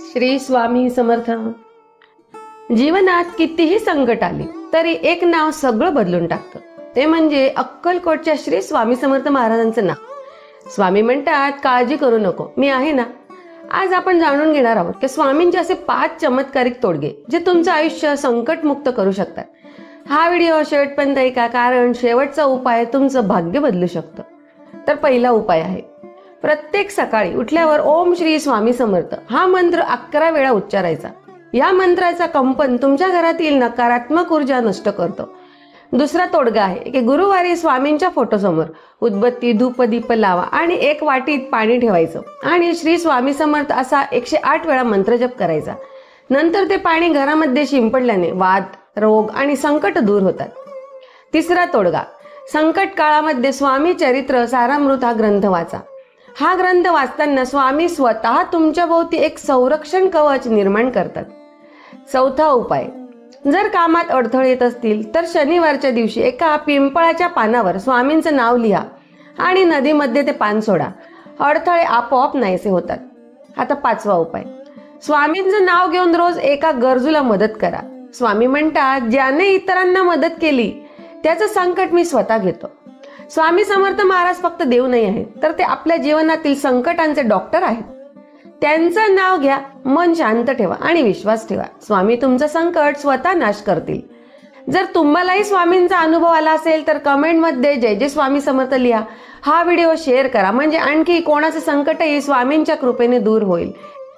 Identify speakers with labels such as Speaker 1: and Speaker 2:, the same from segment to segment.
Speaker 1: श्री स्वामी समर्थ. जीवनात कितीही संकट आले तरी एक नाव सगळं बदलून टाकतं. ते म्हणजे अक्कलकोटच्या श्री स्वामी समर्थ महाराजांचं नाव. स्वामी म्हणतात, काळजी करू नको, मी आहे ना. आज आपण जाणून घेणार आहोत की स्वामींचे असे 5 चमत्कारिक तोडगे जे तुमचं आयुष्य संकटमुक्त करू शकतात. हा व्हिडिओ शेवटपर्यंत ऐका, कारण शेवटचा उपाय तुमचं भाग्य बदलू शकतं. तर पहिला उपाय आहे, प्रत्येक सकाळी उठल्यावर ओम श्री स्वामी समर्थ हा मंत्र 11 वेळा उच्चारायचा. या मंत्राचा कंपन तुमच्या घरातील नकारात्मक ऊर्जा नष्ट करतो. दुसरा तोडगा आहे की गुरुवारी स्वामींच्या फोटोसमोर उदबत्ती धूप दीप लावा आणि एक वाटीत पाणी ठेवायचं आणि श्री स्वामी समर्थ असा 108 वेळा मंत्रजप करायचा. नंतर ते पाणी घरामध्ये शिंपडल्याने वाद, रोग आणि संकट दूर होतात. तिसरा तोडगा, संकट काळामध्ये स्वामी चरित्र सारामृत हा ग्रंथ वाचा. हा ग्रंथ वाचताना स्वामी स्वतः तुमच्या भोवती एक संरक्षण कवच निर्माण करतात. चौथा उपाय, जर कामात अडथळे येत असतील तर शनिवारच्या दिवशी एका पिंपळाच्या पानावर स्वामींचं नाव लिहा आणि नदीमध्ये ते पान सोडा. अडथळे आपोआप नाहीसे होतात. आता 5वा उपाय, स्वामींचं नाव घेऊन रोज एका गरजूला मदत करा. स्वामी म्हणतात, ज्याने इतरांना मदत केली त्याचं संकट मी स्वतः घेतो. स्वामी समर्थ महाराज फक्त देव नाही आहेत, तर ते आपल्या जीवनातील संकटांचे डॉक्टर आहेत. त्यांचं नाव घ्या, मन शांत ठेवा आणि विश्वास ठेवा. स्वामी तुमचं संकट स्वतः नाश करतील. जर तुम्हालाही स्वामींचा अनुभव आला असेल तर कमेंटमध्ये जय जय स्वामी समर्थ लिहा. हा व्हिडिओ शेअर करा, म्हणजे आणखी कोणाचं संकटही स्वामींच्या कृपेने दूर होईल.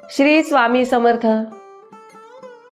Speaker 1: श्री स्वामी समर्थ.